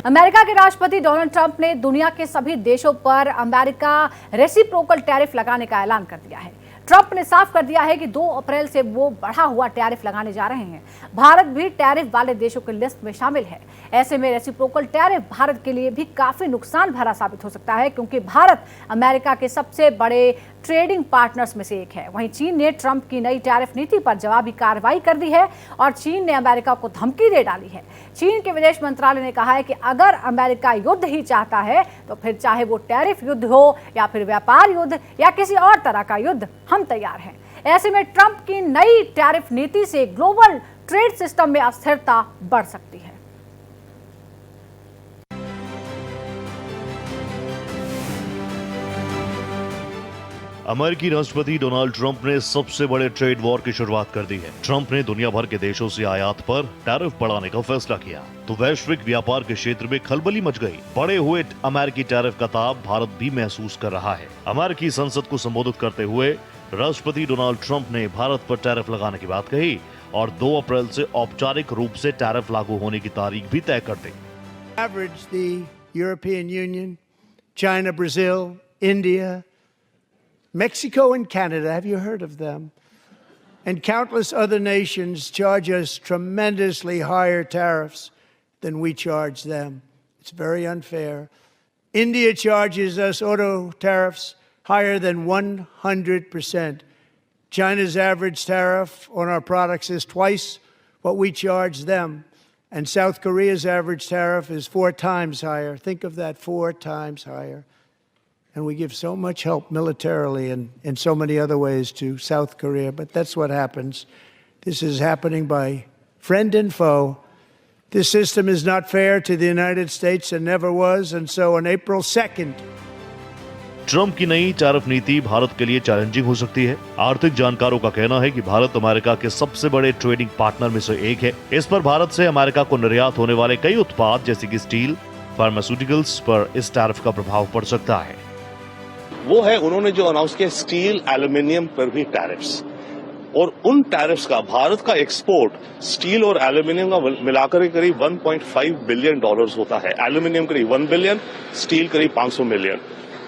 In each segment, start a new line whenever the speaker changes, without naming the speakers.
America के राष्ट्रपति Donald Trump ने दुनिया के सभी देशों पर अमेरिका रेसिप्रोकल टैरिफ लगाने का ऐलान कर दिया है। ट्रंप ने साफ कर दिया है कि 2 अप्रैल से वो बढ़ा हुआ टैरिफ लगाने जा रहे हैं। भारत भी टैरिफ वाले देशों की लिस्ट में शामिल है। ऐसे में रेसिप्रोकल टैरिफ भारत के लिए भी काफी नुकसान भरा साबित हो सकता है, क्योंकि भारत अमेरिका के सबसे बड़े ट्रेडिंग पार्टनर्स में से एक है। वहीं चीन ने ट्रंप की नई टैरिफ नीति पर जवाबी कार्रवाई कर दी है और चीन ने अमेरिका को धमकी दे डाली है। चीन के विदेश मंत्रालय ने कहा है कि अगर अमेरिका युद्ध ही चाहता है तो फिर चाहे वो टैरिफ युद्ध हो या फिर व्यापार युद्ध या किसी और तरह का युद्ध, हम तैयार हैं। ऐसे में ट्रंप की नई टैरिफ नीति से ग्लोबल ट्रेड सिस्टम में अस्थिरता बढ़ सकती है।
अमेरिकी राष्ट्रपति डोनाल्ड ट्रंप ने सबसे बड़े ट्रेड वॉर की शुरुआत कर दी है। ट्रंप ने दुनिया भर के देशों से आयात पर टैरिफ बढ़ाने का फैसला किया तो वैश्विक व्यापार के क्षेत्र में खलबली मच गई। बढ़े हुए अमेरिकी टैरिफ का ताप भारत भी महसूस कर रहा है। अमेरिकी संसद को संबोधित करते हुए राष्ट्रपति डोनाल्ड ट्रंप ने भारत पर टैरिफ लगाने की बात कही और 2 अप्रैल से औपचारिक रूप से टैरिफ लागू होने की तारीख भी तय कर दी।
Average the European Union, China, Brazil, India, Mexico and Canada, have you heard of them? And countless other nations charge us tremendously higher tariffs than we charge them. It's very unfair. India charges us auto tariffs higher than 100%. China's average tariff on our products is twice what we charge them. And South Korea's average tariff is 4 times higher. Think of that, 4 times higher. And we give so much help militarily and in so many other ways to South Korea. But that's what happens. This is happening by friend and foe. This system is not fair to the United States and never was. And so on April 2nd,
Trump की नई tariff नीति भारत के लिए challenging हो सकती है। आर्थिक जानकारों का कहना है कि भारत अमेरिका के सबसे बड़े ट्रेडिंग पार्टनर में से एक है। इस पर भारत से अमेरिका को निर्यात होने वाले कई उत्पाद जैसे कि स्टील, फार्मास्यूटिकल्स पर इस टैरिफ का प्रभाव पड़ सकता है।
वो है उन्होंने जो अनाउंस किया स्टील, एल्यूमिनियम पर भी टैरिफ्स, और उन टैरिफ्स का भारत का एक्सपोर्ट स्टील और एल्यूमिनियम का मिलाकर करीब 1.5 बिलियन डॉलर्स होता है। एल्यूमिनियम करीब 1 बिलियन, स्टील करीब 500 मिलियन।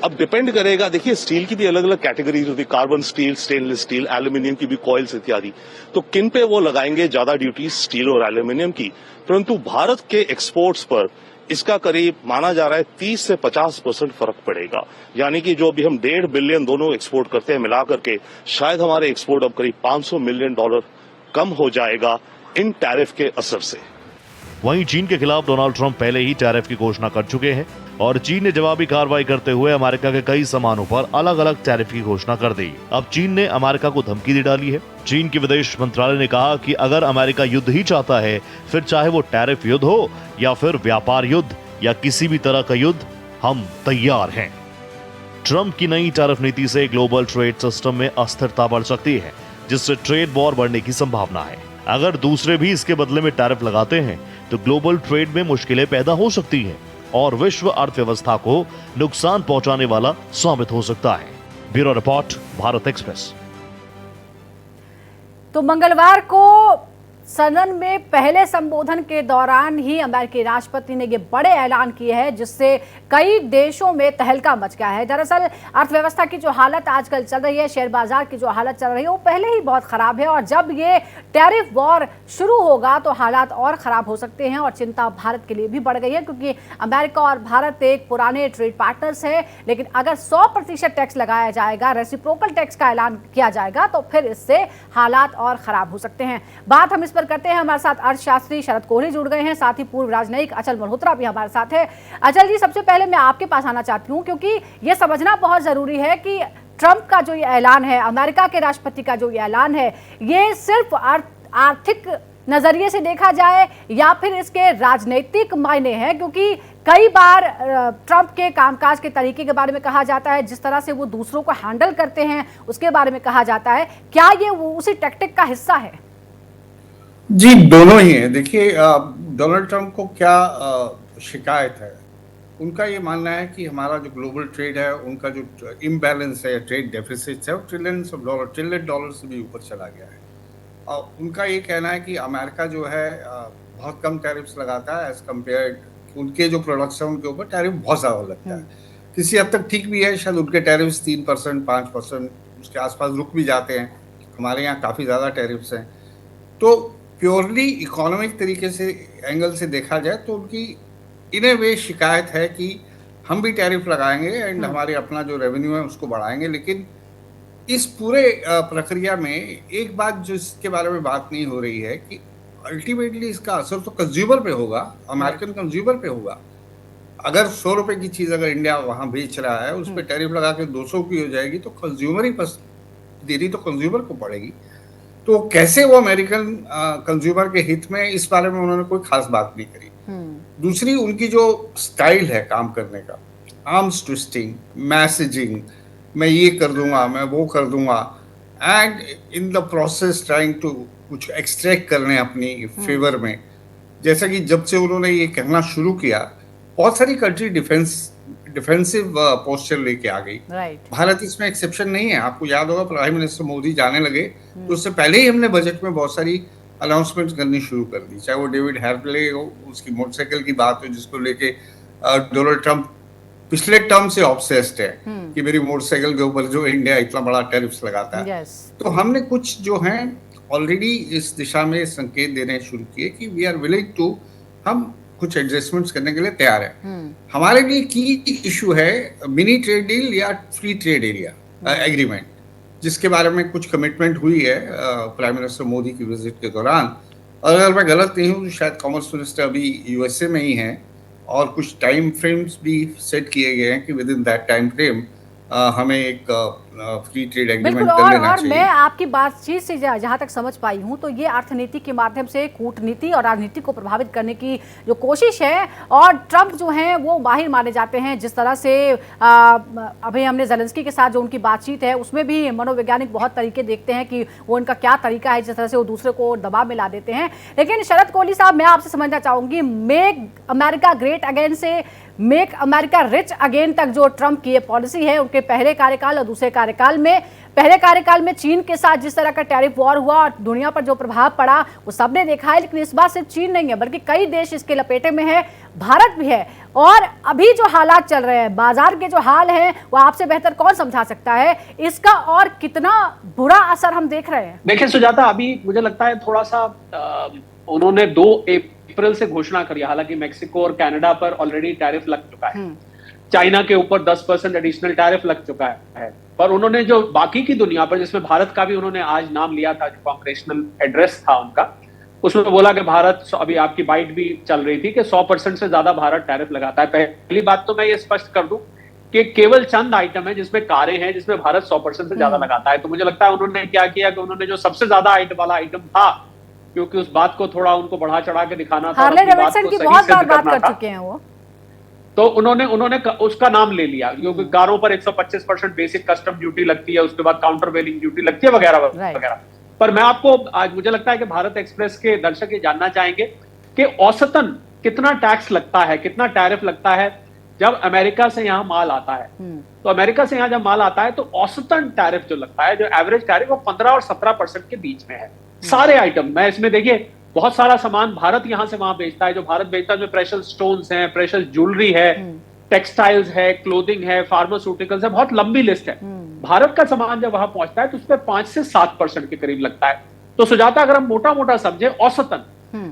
अब डिपेंड करेगा, देखिए स्टील की भी अलग अलग कैटेगरीज होती है, carbon steel, stainless steel, aluminium की भी कॉइल्स इत्यादि। तो किन पे वो लगाएंगे ज्यादा ड्यूटी स्टील और एल्यूमिनियम की, परंतु भारत के एक्सपोर्ट्स पर इसका करीब माना जा रहा है 30 से 50% फर्क पड़ेगा। यानी कि जो अभी हम 1.5 बिलियन दोनों एक्सपोर्ट करते हैं मिला करके, शायद हमारे एक्सपोर्ट अब करीब 500 मिलियन डॉलर कम हो जाएगा इन टैरिफ के असर से।
वहीं चीन के खिलाफ डोनाल्ड ट्रंप पहले ही टैरिफ की घोषणा कर चुके हैं और चीन ने जवाबी कार्रवाई करते हुए अमेरिका के कई सामानों पर अलग अलग टैरिफ की घोषणा कर दी। अब चीन ने अमेरिका को धमकी दे डाली है। चीन के विदेश मंत्रालय ने कहा कि अगर अमेरिका युद्ध ही चाहता है, फिर चाहे वो टैरिफ युद्ध हो या फिर व्यापार युद्ध या किसी भी तरह का युद्ध, हम तैयार हैं। ट्रंप की नई टैरिफ नीति से ग्लोबल ट्रेड सिस्टम में अस्थिरता बढ़ सकती है, जिससे ट्रेड वॉर बढ़ने की संभावना है। अगर दूसरे भी इसके बदले में टैरिफ लगाते हैं तो ग्लोबल ट्रेड में मुश्किलें पैदा हो सकती हैं और विश्व अर्थव्यवस्था को नुकसान पहुंचाने वाला साबित हो सकता है। Bureau report, Bharat express.
तो मंगलवार को सदन में पहले संबोधन के दौरान ही अमेरिकी राष्ट्रपति ने ये बड़े ऐलान किए हैं, जिससे कई देशों में तहलका मच गया है। दरअसल अर्थव्यवस्था की जो हालत आजकल चल रही है, शेयर बाजार की जो हालत चल रही है, वो पहले ही बहुत खराब है और जब ये टैरिफ वॉर शुरू होगा तो हालात और खराब हो सकते हैं और चिंता भारत के लिए भी बढ़ गई है, क्योंकि अमेरिका और भारत एक पुराने ट्रेड पार्टनर्स है। लेकिन अगर 100% टैक्स लगाया जाएगा, रेसिप्रोकल टैक्स का ऐलान किया जाएगा, तो फिर इससे हालात और खराब हो सकते हैं। बात हम इस पर करते हैं। हमारे साथ अर्थशास्त्री शरद कोहली जुड़ गए हैं, साथ ही पूर्व राजनयिक अचल मल्होत्रा भी हमारे साथ है। अचल जी, सबसे पहले मैं आपके पास आना चाहती हूं, क्योंकि यह समझना बहुत जरूरी है कि ट्रंप का जो ये ऐलान है, अमेरिका के राष्ट्रपति का जो ये ऐलान है, ये सिर्फ आर्थिक नजरिए से देखा जाए या फिर इसके राजनीतिक मायने हैं, क्योंकि कई बार ट्रंप के कामकाज के तरीके के बारे में कहा जाता है, जिस तरह से वो दूसरों को हैंडल करते हैं उसके बारे में कहा जाता है। क्या ये उसी टैक्टिक का हिस्सा है?
जी, दोनों ही हैं। देखिए, डोनाल्ड ट्रंप को क्या शिकायत है? उनका ये मानना है कि हमारा जो ग्लोबल ट्रेड है, उनका जो इम्बैलेंस है, ट्रेड डेफिसिट है, वो ट्रिलियन डॉलर से भी ऊपर चला गया है। और उनका ये कहना है कि अमेरिका जो है बहुत कम टैरिफ्स लगाता है एज कम्पेयर उनके जो प्रोडक्ट्स हैं उनके ऊपर टैरिफ बहुत ज़्यादा लगता है। किसी हद तक ठीक भी है, शायद उनके टैरिफ्स 3%, 5% उसके आसपास रुक भी जाते हैं। हमारे यहाँ काफ़ी ज़्यादा टैरिफ्स हैं। तो प्योरली इकोनॉमिक तरीके से एंगल से देखा जाए तो उनकी इन ए वे शिकायत है कि हम भी टैरिफ लगाएंगे एंड हमारे अपना जो रेवेन्यू है उसको बढ़ाएंगे, लेकिन इस पूरे प्रक्रिया में एक बात जो इसके बारे में बात नहीं हो रही है कि अल्टीमेटली इसका असर तो कंज्यूमर पे होगा, अमेरिकन कंज्यूमर पे होगा। अगर 100 रुपए की चीज अगर इंडिया वहां बेच रहा है, उस पर टैरिफ लगा के 200 की हो जाएगी, तो कंज्यूमर ही देरी तो कंज्यूमर को पड़ेगी। तो कैसे वो अमेरिकन कंज्यूमर के हित में, इस बारे में उन्होंने कोई खास बात नहीं करी। दूसरी उनकी जो स्टाइल है काम करने का, आर्म्स ट्विस्टिंग, मैसेजिंग, मैं ये कर दूंगा, मैं वो कर दूंगा, and in the process trying to कुछ एक्सट्रैक्ट करने अपनी फेवर में। जैसा कि जब से उन्होंने ये कहना शुरू किया, बहुत सारी कंट्री डिफेंसिव पोस्चर लेके आ गई। भारत इसमें एक्सेप्शन नहीं है। आपको याद होगा प्राइम मिनिस्टर मोदी जाने लगे तो उससे पहले ही हमने बजट में बहुत सारी अनाउंसमेंट करनी शुरू कर दी, चाहे वो डेविड हैर्ले हो, उसकी मोटरसाइकिल की बात हो जिसको लेके डोनाल्ड ट्रंप पिछले टर्म से ऑब्सेस्ड है कि मेरी मोटरसाइकिल के ऊपर जो इंडिया इतना बड़ा टैरिफ्स लगाता है। तो हमने कुछ जो है ऑलरेडी इस दिशा में संकेत देने शुरू किए कि वी आर विलिंग टू, हम कुछ एडजस्टमेंट्स करने के लिए तैयार है। हमारे लिए की इशू है मिनी ट्रेड डील या फ्री ट्रेड एरिया एग्रीमेंट, जिसके बारे में कुछ कमिटमेंट हुई है प्राइम मिनिस्टर मोदी की विजिट के दौरान। और अगर मैं गलत नहीं हूँ तो शायद कॉमर्स मिनिस्टर अभी यूएसए में ही हैं, और कुछ टाइम फ्रेम्स भी सेट किए गए हैं कि with in that time frame हमें एक फ्री ट्रेड एग्रीमेंट कर लेना चाहिए।
मैं आपकी बातचीत से जहां तक समझ पाई हूं तो ये अर्थनीति के माध्यम से कूटनीति और राजनीति को प्रभावित करने की जो कोशिश है, और ट्रंप जो हैं वो माहिर माने जाते हैं। जिस तरह से अभी हमने ज़ेलेंस्की के साथ जो उनकी बातचीत है उसमें भी मनोवैज्ञानिक बहुत तरीके देखते हैं कि वो इनका क्या तरीका है, जिस तरह से वो दूसरे को दबाव में ला देते हैं। लेकिन शरद कोहली साहब, मैं आपसे समझना चाहूंगी, मेक अमेरिका ग्रेट अगेन से मेक अमेरिका रिच अगेन तक जो ट्रंप की ये पॉलिसी है, उनके पहले कार्यकाल और दूसरे कार्यकाल में, पहले कार्यकाल में चीन के साथ जिस तरह का टैरिफ वॉर हुआ और दुनिया पर जो प्रभाव पड़ा वो सबने देखा है। लेकिन इस बार सिर्फ चीन नहीं है बल्कि कई देश इसके लपेटे में है, भारत भी है। और अभी जो हालात चल रहे हैं, बाजार के जो हाल हैं, वो आपसे बेहतर कौन समझा सकता है इसका, और कितना बुरा असर हम देख रहे हैं।
देखिए सुजाता, अभी मुझे लगता है थोड़ा सा उन्होंने 2 अप्रैल से घोषणा करी, हालांकि मेक्सिको और कनाडा पर ऑलरेडी टैरिफ लग चुका है, चाइना के ऊपर 10% एडिशनल टैरिफ लग चुका है, पर उन्होंने जो बाकी की दुनिया पर, जिसमें भारत का भी उन्होंने आज नाम लिया था, जो कांग्रेसनल एड्रेस था उनका, उसमें बोला कि भारत, अभी आपकी बाइट भी चल रही थी कि 100% से ज्यादा भारत टैरिफ लगाता है। पहली बात तो मैं ये स्पष्ट कर दूं कि केवल चंद आइटम है जिसमें कारें हैं जिसमें भारत 100% से ज्यादा लगाता है। तो मुझे लगता है उन्होंने क्या किया कि उन्होंने जो सबसे ज्यादा आइटम वाला आइटम था, क्योंकि उस बात को थोड़ा उनको बढ़ा चढ़ा के दिखाना था,
हार्ले डेविडसन की बहुत बात कर चुके हैं वो,
तो उन्होंने उसका नाम ले लिया, क्योंकि कारों पर 125% बेसिक कस्टम ड्यूटी लगती है, उसके बाद काउंटर वेलिंग ड्यूटी लगती है वगैरह वगैरह। पर मैं आपको आज, मुझे लगता है कि भारत एक्सप्रेस के दर्शक ये जानना चाहेंगे कि औसतन कितना टैक्स लगता है, कितना टैरिफ लगता है जब अमेरिका से यहाँ माल आता है। तो अमेरिका से यहाँ जब माल आता है तो औसतन टैरिफ जो लगता है, जो एवरेज टैरिफ, वो 15 और 17% के बीच में है। सारे आइटम, मैं इसमें देखिए बहुत सारा सामान भारत यहां से वहां बेचता है, जो भारत बेचता है, जो प्रेशियस स्टोन्स हैं, प्रेशियस ज्वेलरी है, टेक्सटाइल्स है, क्लोथिंग है, फार्मास्यूटिकल्स है, बहुत लंबी लिस्ट है। भारत का सामान जब वहां पहुंचता है तो उस पर 5 से 7% के करीब लगता है। तो सुजाता, अगर हम मोटा मोटा समझे, औसतन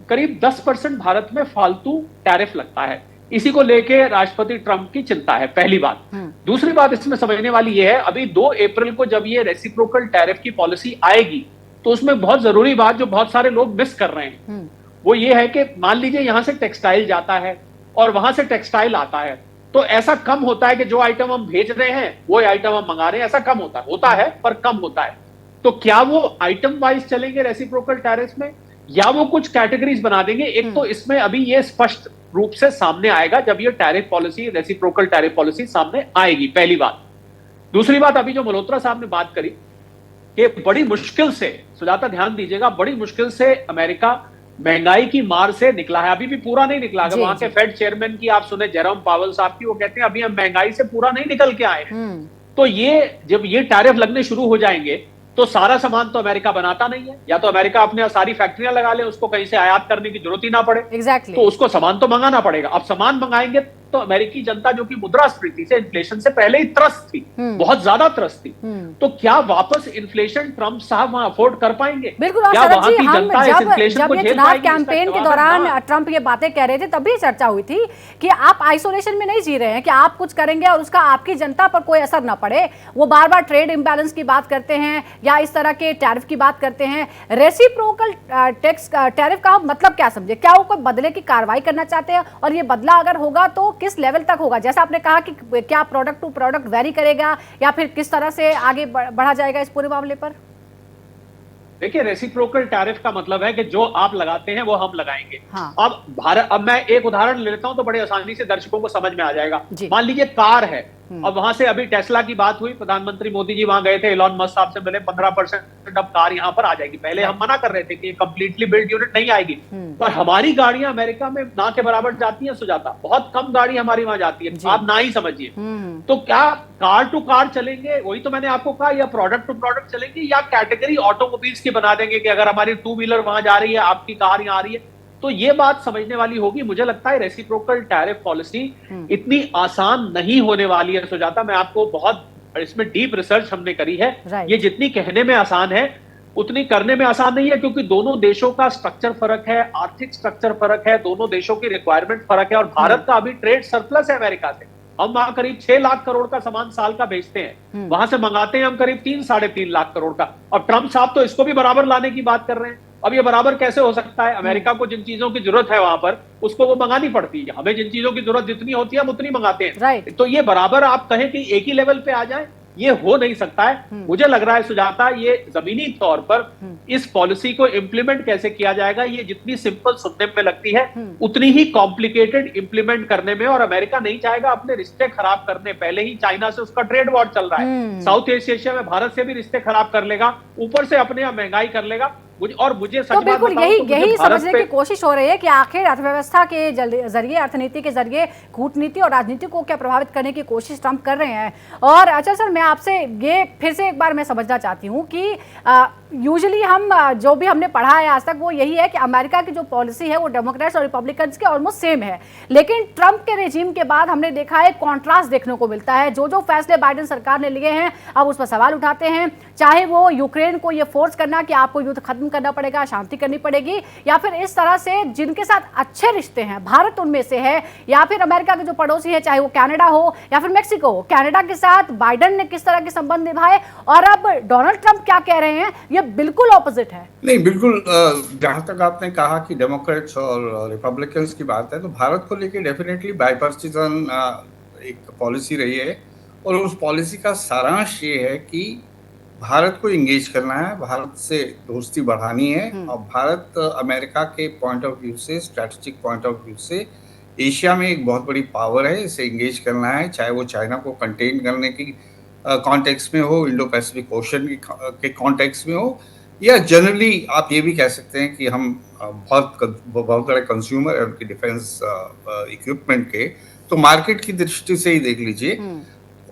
करीब 10% भारत में फालतू टैरिफ लगता है। इसी को लेके राष्ट्रपति ट्रंप की चिंता है, पहली बात। दूसरी बात इसमें समझने वाली यह है, अभी 2 अप्रैल को जब ये रेसिप्रोकल टैरिफ की पॉलिसी आएगी तो उसमें बहुत जरूरी बात जो बहुत सारे लोग मिस कर रहे हैं वो ये है कि मान लीजिए यहां से टेक्सटाइल जाता है और वहां से टेक्सटाइल आता है, तो ऐसा कम होता है कि जो आइटम हम भेज रहे हैं वो आइटम हम मंगा रहे हैं, ऐसा कम होता है पर कम होता है। तो क्या वो आइटम वाइज चलेंगे रेसिप्रोकल टैरिफ में, या वो कुछ कैटेगरीज बना देंगे? एक तो इसमें अभी ये स्पष्ट रूप से सामने आएगा जब ये tariff policy, reciprocal tariff policy सामने आएगी, पहली बात। दूसरी बात, अभी जो मल्होत्रा साहब ने बात करी कि बड़ी मुश्किल से, सुजाता ध्यान दीजिएगा, बड़ी मुश्किल से अमेरिका महंगाई की मार से निकला है, अभी भी पूरा नहीं निकला। अगर वहां के फेड चेयरमैन की आप सुने, जेरोम पावेल साहब की, वो कहते हैं अभी हम महंगाई से पूरा नहीं निकल के आए। तो ये जब ये टैरिफ लगने शुरू हो जाएंगे तो सारा सामान तो अमेरिका बनाता नहीं है, या तो अमेरिका अपने सारी फैक्ट्रियां लगा ले, उसको कहीं से आयात करने की जरूरत ही ना पड़े।
एग्जैक्टली।
तो उसको सामान तो मंगाना पड़ेगा। अब सामान मंगाएंगे तो अमेरिकी जनता जो कि मुद्रास्फीति से, इन्फ्लेशन से पहले ही त्रस्त थी, बहुत ज्यादा त्रस्त थी, तो क्या वापस इन्फ्लेशन ट्रंप साहब वहां अफोर्ड कर पाएंगे?
बिल्कुल। और
क्या
शरद
वहां
जी,
की
हम
जनता इस इन्फ्लेशन
जब
को
ये
झेल
चुनाव
पाएगी?
कैंपेन के दौरान ट्रंप ये बातें कह रहे थे, तभी चर्चा हुई थी कि आप आइसोलेशन में नहीं जी रहे हैं, कि आप कुछ करेंगे और उसका आपकी जनता पर कोई असर ना पड़े। वो बार बार ट्रेड इम्बैलेंस की बात करते हैं या इस तरह के टैरिफ की बात करते हैं। रेसिप्रोकल टैरिफ का मतलब क्या समझे? क्या वो कोई बदले की कार्रवाई करना चाहते हैं? और ये बदला अगर होगा तो किस लेवल तक होगा? जैसा आपने कहा कि क्या प्रोडक्ट टू प्रोडक्ट वेरी करेगा, या फिर किस तरह से आगे बढ़ा जाएगा इस पूरे मामले पर?
देखिए, रेसिप्रोकल टैरिफ का मतलब है कि जो आप लगाते हैं वो हम लगाएंगे।
हाँ।
अब मैं एक उदाहरण ले लेता हूं तो बड़े आसानी से दर्शकों को समझ में आ जाएगा।
जी।
मान लीजिए कार है, अब वहां से अभी टेस्ला की बात हुई, प्रधानमंत्री मोदी जी वहां गए थे, एलॉन मस्क साहब से मिले, 15% अब कार यहां पर आ जाएगी। पहले हम मना कर रहे थे कि ये कंप्लीटली बिल्ड यूनिट नहीं आएगी, पर हमारी गाड़ियां अमेरिका में ना के बराबर जाती हैं सुजाता, बहुत कम गाड़ी हमारी वहां जाती है, आप ना ही समझिए। तो क्या कार टू कार चलेंगे, वही तो मैंने आपको कहा, या प्रोडक्ट टू प्रोडक्ट चलेंगे, या कैटेगरी ऑटोमोबाइल्स की बना देंगे कि अगर हमारी टू व्हीलर वहां जा रही है, आपकी कार यहां आ रही है? तो ये बात समझने वाली होगी। मुझे लगता है रेसिप्रोकल टैरिफ पॉलिसी इतनी आसान नहीं होने वाली है सुजाता। मैं आपको बहुत इसमें डीप रिसर्च हमने करी है। ये जितनी कहने में आसान है उतनी करने में आसान नहीं है, क्योंकि दोनों देशों का स्ट्रक्चर फर्क है, आर्थिक स्ट्रक्चर फर्क है, दोनों देशों की रिक्वायरमेंट फर्क है। और भारत का अभी ट्रेड सरप्लस है अमेरिका से। हम वहां करीब 6 लाख करोड़ का सामान साल का बेचते हैं, वहां से मंगाते हैं हम करीब 3-3.5 लाख करोड़ का। और ट्रंप साहब तो इसको भी बराबर लाने की बात कर रहे हैं। अब ये बराबर कैसे हो सकता है? अमेरिका को जिन चीजों की जरूरत है वहां पर, उसको वो मंगानी पड़ती है। हमें जिन चीजों की जरूरत जितनी होती है हम उतनी मंगाते हैं।
राइट।
तो ये बराबर आप कहें कि एक ही लेवल पे आ जाए, ये हो नहीं सकता है। मुझे लग रहा है सुजाता, ये जमीनी तौर पर इस पॉलिसी को इंप्लीमेंट कैसे किया जाएगा, ये जितनी सिंपल सुनने में लगती है उतनी ही कॉम्प्लिकेटेड इंप्लीमेंट करने में। और अमेरिका नहीं चाहेगा अपने रिश्ते खराब करने। पहले ही चाइना से उसका ट्रेड वॉर चल रहा है, साउथ ईस्ट एशिया में भारत से भी रिश्ते खराब कर लेगा, ऊपर से अपने यहाँ महंगाई कर लेगा। मुझे
तो बिल्कुल यही समझने की कोशिश हो रही है कि आखिर अर्थव्यवस्था के जरिए, अर्थनीति के जरिए कूटनीति और राजनीति को क्या प्रभावित करने की कोशिश ट्रंप कर रहे हैं। और अच्छा सर, मैं आपसे ये फिर से एक बार मैं समझना चाहती हूँ कि यूजुअली हम जो भी हमने पढ़ा है आज तक वो यही है कि अमेरिका की जो पॉलिसी है वो डेमोक्रेट्स और रिपब्लिकन्स के ऑलमोस्ट सेम है। लेकिन ट्रंप के रेजिम के बाद हमने देखा है कॉन्ट्रास्ट देखने को मिलता है। जो फैसले बाइडेन सरकार ने लिए हैं अब उस पर सवाल उठाते हैं, चाहे वो यूक्रेन को ये फोर्स करना कि आपको युद्ध खत्म करना पड़ेगा, शांति करनी पड़ेगी, या फिर इस तरह से जिनके साथ अच्छे रिश्ते हैं, भारत उनमें से है, या फिर अमेरिका के जो पड़ोसी है, चाहे वो कनाडा हो या फिर मेक्सिको हो, कनाडा के साथ बाइडेन ने किस तरह के संबंध निभाए, और अब डोनाल्ड ट्रंप क्या कह रहे हैं, ये बिल्कुल ऑपोजिट है।
नहीं, बिल्कुल। जहां तक आपने कहा कि डेमोक्रेट्स और रिपब्लिकन्स की बात है, तो भारत को लेकर डेफिनेटली बाइपार्टिसन एक पॉलिसी रही है। और उस पॉलिसी का सारांश ये है कि भारत को इंगेज करना है, भारत से दोस्ती बढ़ानी है, और भारत अमेरिका के पॉइंट ऑफ व्यू से, स्ट्रैटेजिक पॉइंट ऑफ व्यू से एशिया में एक बहुत बड़ी पावर है, इसे इंगेज करना है, चाहे वो चाइना को कंटेन करने की कॉन्टेक्स्ट में हो, इंडो पैसिफिक ओशन के कॉन्टेक्स्ट में हो, या जनरली आप ये भी कह सकते हैं कि हम बहुत बड़े कंज्यूमर है उनकी डिफेंस इक्विपमेंट के। तो मार्केट की दृष्टि से ही देख लीजिए,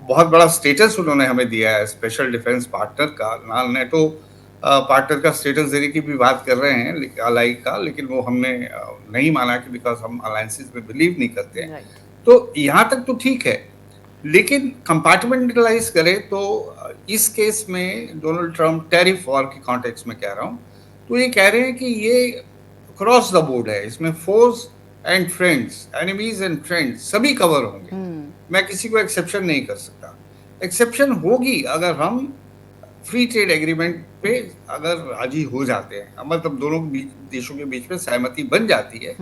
बहुत बड़ा स्टेटस उन्होंने हमें दिया है स्पेशल डिफेंस पार्टनर का। ना नेटो पार्टनर का स्टेटस देने की भी बात कर रहे हैं अलाई का, लेकिन वो हमने नहीं माना कि बिकॉज हम अलायंसेस में बिलीव नहीं करते हैं। तो यहाँ तक तो ठीक है, लेकिन कंपार्टमेंटलाइज करें तो इस केस में डोनाल्ड ट्रंप टैरिफ वॉर के कॉन्टेक्स्ट में कह रहा हूँ, तो ये कह रहे हैं कि ये क्रॉस द बोर्ड है, इसमें force and friends, enemies and friends सभी कवर होंगे। मैं किसी को एक्सेप्शन नहीं कर सकता। एक्सेप्शन होगी अगर हम फ्री ट्रेड एग्रीमेंट पे अगर राजी हो जाते हैं, मतलब दोनों देशों के बीच में सहमति बन जाती है।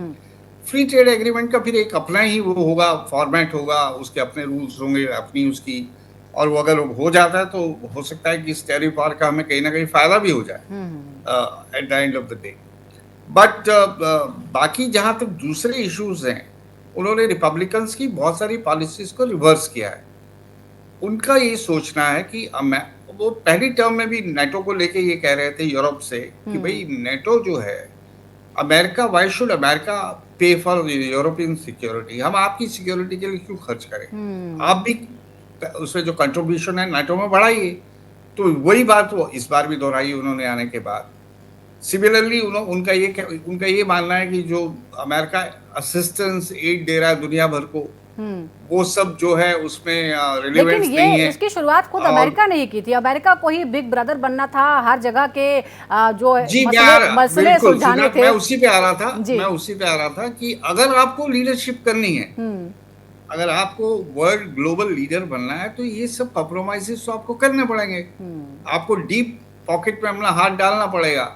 फ्री ट्रेड एग्रीमेंट का फिर एक अपना ही वो होगा, फॉर्मेट होगा, उसके अपने रूल्स होंगे, अपनी उसकी, और वो अगर हो जाता है तो हो सकता है कि इस टैरिफ वॉर का हमें कहीं ना कहीं फायदा भी हो जाए at the end of the day. But बाकी जहाँ तक दूसरे इश्यूज हैं, उन्होंने रिपब्लिकन्स की बहुत सारी पॉलिसीज को रिवर्स किया है। उनका ये सोचना है कि वो पहली टर्म में भी नेटो को लेके ये कह रहे थे यूरोप से कि भाई नेटो जो है, अमेरिका, व्हाई शुड अमेरिका पे फॉर यूरोपियन सिक्योरिटी, हम आपकी सिक्योरिटी के लिए क्यों खर्च करें, आप भी उसमें जो कंट्रीब्यूशन है नेटो में बढ़ाइए। तो वही बात वो इस बार भी दोहराई उन्होंने आने के बाद। सिमिलरली उनका ये मानना है कि जो अमेरिका असिस्टेंस एड दे रहा है दुनिया भर को, वो सब जो है उसमें रिलेवेंस
लेकिन
नहीं है।
इसकी शुरुआत खुद अमेरिका ने ही की थी। अमेरिका को ही बिग ब्रदर बनना था, हर जगह के जो मसले सुलझाने थे।
मैं उसी पे आ रहा था कि अगर आपको लीडरशिप करनी है, अगर आपको वर्ल्ड ग्लोबल लीडर बनना है, तो ये सब कॉम्प्रोमाइजेस तो आपको करने पड़ेंगे। आपको डीप पॉकेट में अपना हाथ डालना पड़ेगा।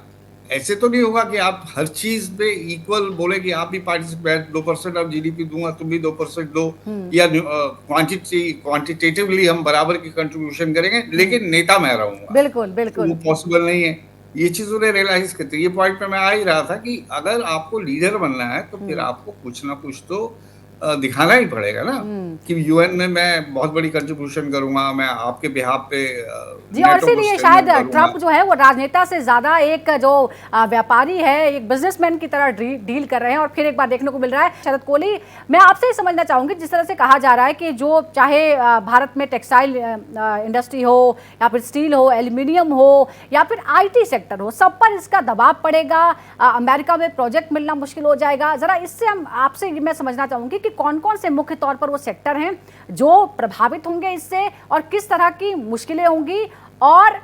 ऐसे तो नहीं होगा कि आप हर चीज पे इक्वल बोले कि आप भी पार्टिसिपेट 2% ऑफ जीडीपी दूंगा, तुम भी 2% दो, या क्वांटिटेटिवली हम बराबर की कंट्रीब्यूशन करेंगे, लेकिन नेता मैं रहूंगा।
बिल्कुल बिल्कुल,
वो पॉसिबल नहीं है। ये चीज उन्हें रियलाइज करते। ये पॉइंट पे मैं आ ही रहा था कि अगर आपको लीडर बनना है तो फिर आपको कुछ ना कुछ तो दिखाना ही पड़ेगा ना कि यूएन में मैं बहुत बड़ी कंट्रीब्यूशन करूंगा, मैं आपके बिहाफ पे
जी। और इसीलिए शायद ट्रंप जो है वो राजनेता से ज्यादा एक जो व्यापारी है, एक बिजनेसमैन की तरह डील कर रहे हैं। और फिर एक बार देखने को मिल रहा है। शरद कोहली, मैं आपसे ही समझना चाहूंगी, जिस तरह से कहा जा रहा है कि जो चाहे भारत में टेक्सटाइल इंडस्ट्री हो, या फिर स्टील हो, एल्यूमिनियम हो, या फिर IT सेक्टर हो, सब पर इसका दबाव पड़ेगा। अमेरिका में प्रोजेक्ट मिलना मुश्किल हो जाएगा। जरा इससे हम आपसे मैं समझना चाहूंगी कि कौन कौन से मुख्य तौर पर वो सेक्टर हैं जो प्रभावित होंगे इससे, और किस तरह की मुश्किलें होंगी, और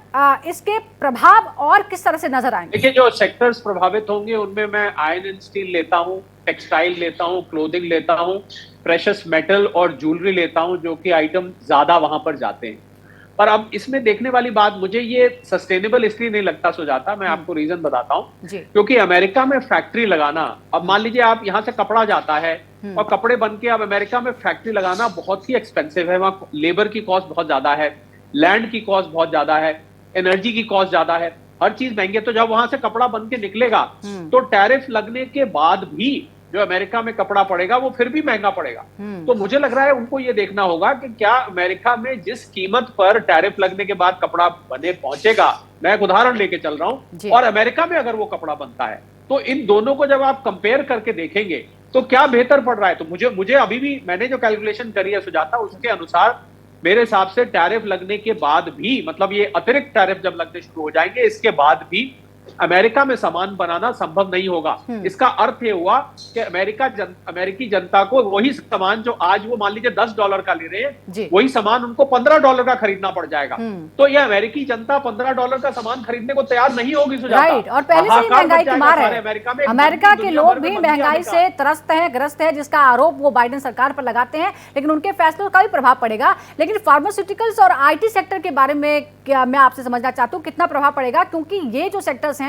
इसके प्रभाव और किस तरह से नजर आएंगे।
देखिए, जो सेक्टर्स प्रभावित होंगे उनमें मैं आयरन एंड स्टील लेता हूं, टेक्सटाइल लेता हूं, क्लोथिंग लेता हूं, प्रेशियस मेटल और ज्वेलरी लेता हूं, जो कि आइटम ज्यादा वहां पर जाते हैं। पर अब इसमें देखने वाली बात, मुझे ये सस्टेनेबल इसलिए नहीं लगता सुजाता, मैं आपको रीजन बताता हूं। क्योंकि अमेरिका में फैक्ट्री लगाना, अब मान लीजिए आप यहाँ से कपड़ा जाता है और कपड़े बन के अब अमेरिका में फैक्ट्री लगाना बहुत ही एक्सपेंसिव है। वहाँ लेबर की कॉस्ट बहुत ज्यादा है, लैंड की कॉस्ट बहुत ज्यादा है, एनर्जी की कॉस्ट ज्यादा है, हर चीज महंगी है। तो जब वहां से कपड़ा बन के निकलेगा तो टैरिफ लगने के बाद भी जो अमेरिका में कपड़ा पड़ेगा वो फिर भी महंगा पड़ेगा। तो मुझे लग रहा है उनको ये देखना होगा कि क्या अमेरिका में जिस कीमत पर टैरिफ लगने के बाद कपड़ा बने पहुंचेगा, मैं एक उदाहरण लेके चल रहा हूं, और अमेरिका में अगर वो कपड़ा बनता है, तो इन दोनों को जब आप कंपेयर करके देखेंगे तो क्या बेहतर पड़ रहा है। तो मुझे अभी भी, मैंने जो कैलकुलेशन करी है सुजाता, उसके अनुसार मेरे हिसाब से टैरिफ लगने के बाद भी, मतलब ये अतिरिक्त टैरिफ जब लगने शुरू हो जाएंगे, इसके बाद भी अमेरिका में सामान बनाना संभव नहीं होगा। इसका अर्थ ये हुआ कि अमेरिकी जनता को वही सामान जो आज वो मान लीजिए $10 का ले रहे हैं, वही सामान उनको $15 का खरीदना पड़ जाएगा। तो ये अमेरिकी जनता $15 का सामान खरीदने को तैयार नहीं होगी सुजाता।
राइट, और पहले से ही महंगाई की मार है। अमेरिका के लोग भी महंगाई से त्रस्त हैं, ग्रस्त है, जिसका आरोप वो बाइडेन सरकार पर लगाते हैं, लेकिन उनके फैसलों का भी प्रभाव पड़ेगा। लेकिन फार्मास्यूटिकल्स और IT सेक्टर के बारे में क्या मैं आपसे समझना चाहता हूँ, कितना प्रभाव पड़ेगा, क्योंकि ये जो सेक्टर्स हैं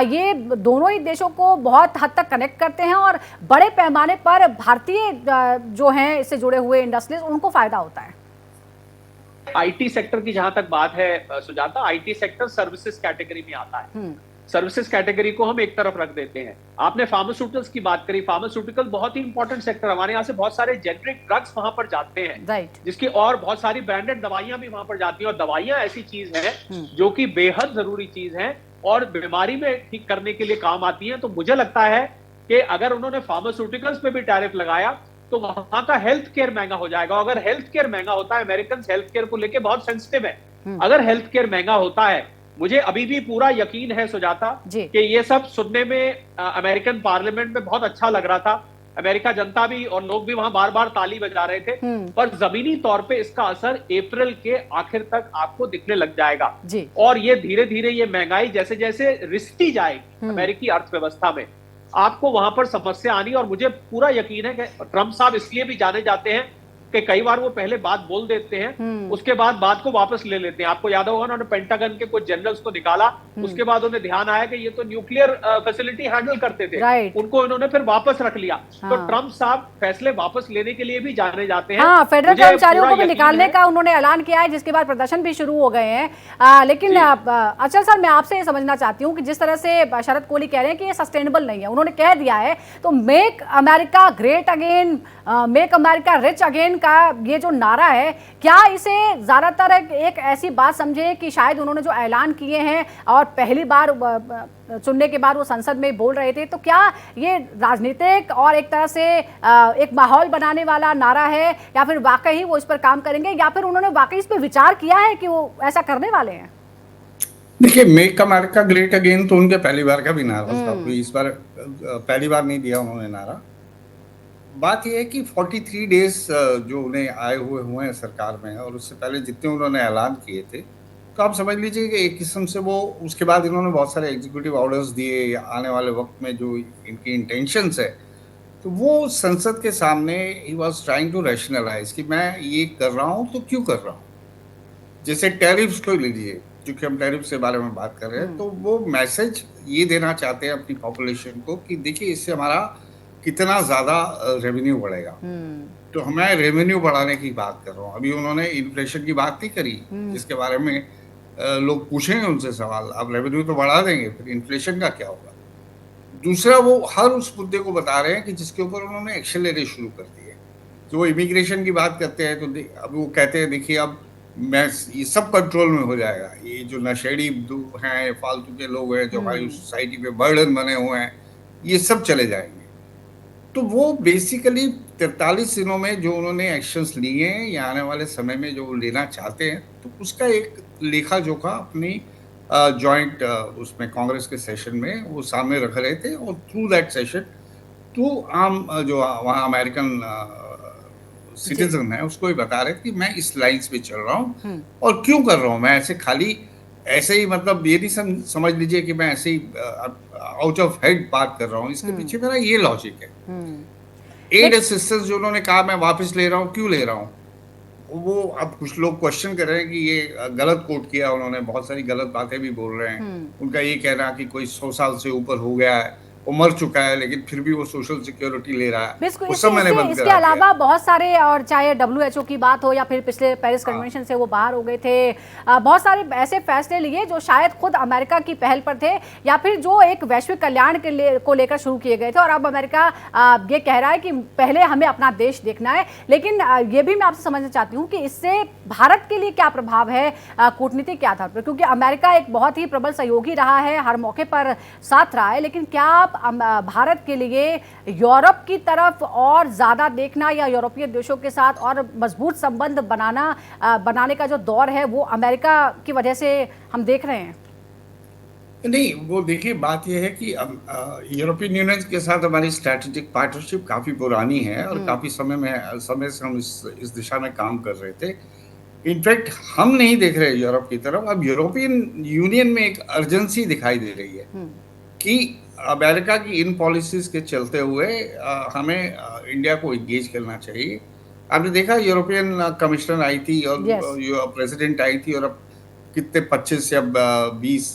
ये दोनों ही देशों को बहुत हद तक कनेक्ट करते हैं, और बड़े पैमाने पर भारतीय जो हैं इससे जुड़े हुए इंडस्ट्रीज, उनको फायदा होता है।
IT सेक्टर की जहां तक बात है Sujata, IT sector services category में आता है। सर्विसेज कैटेगरी को हम एक तरफ रख देते हैं। आपने फार्मास्यूटिकल्स की बात करी, फार्मास्यूटिकल बहुत ही इंपॉर्टेंट सेक्टर, हमारे यहाँ से बहुत सारे जेनरिक ड्रग्स वहां पर जाते हैं, जिसकी और बहुत सारी ब्रांडेड दवाइयां भी वहां पर जाती हैं। और दवाइयां ऐसी चीज है जो कि बेहद जरूरी चीज है और बीमारी में ठीक करने के लिए काम आती है। तो मुझे लगता है कि अगर उन्होंने फार्मास्यूटिकल्स पे भी टैरिफ लगाया तो वहां का हेल्थ केयर महंगा हो जाएगा। अगर हेल्थ केयर महंगा होता है, अमेरिकन हेल्थ केयर को लेकर बहुत सेंसिटिव है, अगर हेल्थ केयर महंगा होता है, मुझे अभी भी पूरा यकीन है सुजाता कि ये सब सुनने में अमेरिकन पार्लियामेंट में बहुत अच्छा लग रहा था, अमेरिका जनता भी और लोग भी वहां बार बार ताली बजा रहे थे, पर जमीनी तौर पे इसका असर अप्रैल के आखिर तक आपको दिखने लग जाएगा। और ये धीरे धीरे ये महंगाई जैसे जैसे रिसती जाएगी अमेरिकी अर्थव्यवस्था में, आपको वहां पर समस्या आनी। और मुझे पूरा यकीन है कि ट्रंप साहब इसलिए भी जाने जाते हैं कि कई बार वो पहले बात बोल देते हैं, उसके बाद बात को वापस ले लेते हैं। आपको याद होगा उन्होंने पेंटागन के कुछ जनरल्स को निकाला, उसके बाद उन्हें ध्यान आया कि ये तो न्यूक्लियर फैसिलिटी हैंडल करते थे, उनको इन्होंने फिर वापस रख लिया। तो ट्रंप साहब फैसले वापस लेने के लिए भी जाने जाते हैं।
फेडरल कर्मचारियों को भी निकालने का उन्होंने ऐलान किया है, जिसके बाद प्रदर्शन भी शुरू हो गए हैं। लेकिन अचल सर, मैं आपसे ये समझना चाहती हूँ कि जिस तरह से शरद कोहली कह रहे हैं कि ये सस्टेनेबल नहीं है, उन्होंने कह दिया है, तो make America great again, make America rich again का ये जो नारा है, क्या इसे ज्यादातर एक ऐसी बात समझे कि शायद उन्होंने जो ऐलान किए हैं और पहली बार चुनने के बाद वो संसद में बोल रहे थे, तो क्या ये राजनीतिक और एक तरह से एक माहौल बनाने वाला नारा है, या फिर वाकई वो इस पर काम करेंगे, या फिर उन्होंने वाकई इस पर विचार किया है कि वो ऐसा करने वाले हैं?
देखिए, मेक अमेरिका ग्रेट अगेन तो उनके पहली बार का भी नारा था, कोई इस बार पहली बार नहीं दिया उन्होंने नारा। बात यह है कि 43 डेज जो उन्हें आए हुए हैं सरकार में, और उससे पहले जितने उन्होंने ऐलान किए थे, तो आप समझ लीजिए कि एक किस्म से वो, उसके बाद इन्होंने बहुत सारे एग्जीक्यूटिव ऑर्डर्स दिए, आने वाले वक्त में जो इनकी इंटेंशंस है, तो वो संसद के सामने ही वाज ट्राइंग टू रैशनलाइज कि मैं ये कर रहा हूँ तो क्यों कर रहा हूँ। जैसे टैरिफ्स को लीजिए, क्योंकि हम टैरिफ्स के बारे में बात कर रहे हैं, तो वो मैसेज ये देना चाहते हैं अपनी पॉपुलेशन को कि देखिए इससे हमारा कितना ज़्यादा रेवेन्यू बढ़ेगा। तो मैं रेवेन्यू बढ़ाने की बात कर रहा हूँ। अभी उन्होंने इन्फ्लेशन की बात नहीं करी, जिसके बारे में लोग पूछेंगे उनसे सवाल, आप रेवेन्यू तो बढ़ा देंगे, फिर इन्फ्लेशन का क्या होगा। दूसरा, वो हर उस मुद्दे को बता रहे हैं कि जिसके ऊपर उन्होंने एक्शन लेने शुरू कर दिए। जो वो इमिग्रेशन की बात करते हैं, तो अब वो कहते हैं देखिए अब मैं ये सब कंट्रोल में हो जाएगा, ये जो नशेड़ी हैं, फालतू के लोग हैं जो हमारी सोसाइटी पे बर्डन बने हुए हैं, ये सब चले जाएंगे। तो वो बेसिकली 43 दिनों में जो उन्होंने एक्शंस लिए हैं या आने वाले समय में जो लेना चाहते हैं, तो उसका एक लेखा जोखा अपनी जॉइंट उसमें कांग्रेस के सेशन में वो सामने रख रहे थे, और थ्रू दैट सेशन तो आम जो वहाँ अमेरिकन सिटीजन है उसको ही बता रहे थे कि मैं इस लाइन्स पे चल रहा हूँ और क्यों कर रहा हूँ। मैं ऐसे खाली ऐसे ही, मतलब ये नहीं समझ लीजिए कि मैं ऐसे ही आउट ऑफ हेड बात कर रहा हूँ। इसके पीछे मेरा ये लॉजिक है। एड असिस्टेंस जो उन्होंने कहा मैं वापस ले रहा हूँ, क्यों ले रहा हूँ, वो अब कुछ लोग क्वेश्चन कर रहे हैं कि ये गलत कोट किया उन्होंने, बहुत सारी गलत बातें भी बोल रहे हैं। उनका ये कहना कि कोई 100 साल से ऊपर हो गया है, वो मर चुका है, लेकिन फिर भी वो सोशल सिक्योरिटी ले रहा है।
बिल्कुल,
वो सब मैंने बंद
इसके
करा
अलावा
दिया।
बहुत सारे, और चाहे WHO की बात हो या फिर पिछले पेरिस कन्वेंशन से वो बाहर हो गए थे, बहुत सारे ऐसे फैसले लिए जो शायद खुद अमेरिका की पहल पर थे या फिर जो एक वैश्विक कल्याण को लेकर शुरू किए गए थे, और अब अमेरिका ये कह रहा है कि पहले हमें अपना देश देखना है। लेकिन ये भी मैं आपसे समझना चाहती हूँ कि इससे भारत के लिए क्या प्रभाव है कूटनीति के आधार पर, क्योंकि अमेरिका एक बहुत ही प्रबल सहयोगी रहा है, हर मौके पर साथ रहा है। लेकिन क्या आप भारत के लिए यूरोप की तरफ और ज्यादा देखना या यूरोपीय देशों के साथ और मजबूत संबंध बनाने का जो दौर है वो अमेरिका की वजह से हम देख रहे हैं?
नहीं, वो देखिए बात यह है कि यूरोपियन यूनियन के साथ हमारी स्ट्रैटेजिक पार्टनरशिप काफी पुरानी है और काफी समय से हम इस दिशा में काम कर रहे थे। इनफैक्ट हम नहीं देख रहे यूरोप की तरफ, अब यूरोपियन यूनियन में एक अर्जेंसी दिखाई दे रही है कि अमेरिका की इन पॉलिसीज के चलते हुए हमें इंडिया को एंगेज करना चाहिए। आपने देखा यूरोपियन कमिश्नर आई थी और प्रेसिडेंट आई थी, और अब कितने 25 या 20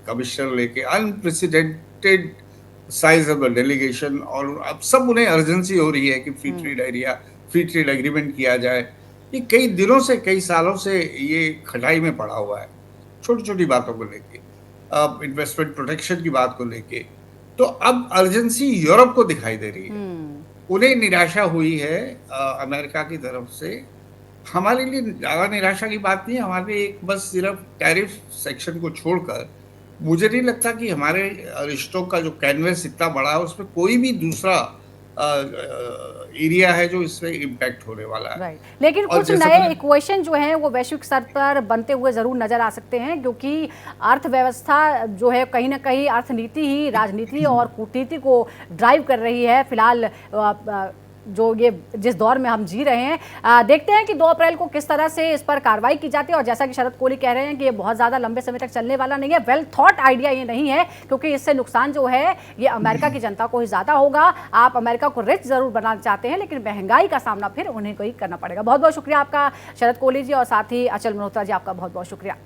कमिश्नर लेके अनप्रेसिडेंटेड साइज ऑफ डेलीगेशन, और अब सब उन्हें अर्जेंसी हो रही है कि फ्री ट्रेड एग्रीमेंट किया जाए। ये कई दिनों से, कई सालों से ये खटाई में पड़ा हुआ है, छोटी छोटी बातों को लेके, इन्वेस्टमेंट प्रोटेक्शन की बात को लेके। तो अब अर्जेंसी यूरोप को दिखाई दे रही है, उन्हें निराशा हुई है अमेरिका की तरफ से। हमारे लिए ज्यादा निराशा की बात नहीं है, हमारे लिए एक बस सिर्फ टैरिफ सेक्शन को छोड़कर मुझे नहीं लगता कि हमारे रिश्तों का जो कैनवस इतना बड़ा है उसमें कोई भी दूसरा एरिया है जो इससे इम्पैक्ट होने वाला है।
राइट। लेकिन कुछ नए इक्वेशन जो हैं वो वैश्विक स्तर पर बनते हुए जरूर नजर आ सकते हैं, क्योंकि अर्थव्यवस्था जो है कहीं ना कहीं अर्थनीति ही राजनीति और कूटनीति को ड्राइव कर रही है फिलहाल जो ये जिस दौर में हम जी रहे हैं। देखते हैं कि 2 अप्रैल को किस तरह से इस पर कार्रवाई की जाती है, और जैसा कि शरद कोहली कह रहे हैं कि ये बहुत ज़्यादा लंबे समय तक चलने वाला नहीं है, वेल थॉट आइडिया ये नहीं है, क्योंकि इससे नुकसान जो है ये अमेरिका की जनता को ही ज़्यादा होगा। आप अमेरिका को रिच ज़रूर बनाना चाहते हैं, लेकिन महंगाई का सामना फिर उन्हें को ही करना पड़ेगा। बहुत बहुत शुक्रिया आपका शरद कोहली जी, और साथ ही अचल मल्होत्रा जी, आपका बहुत बहुत शुक्रिया।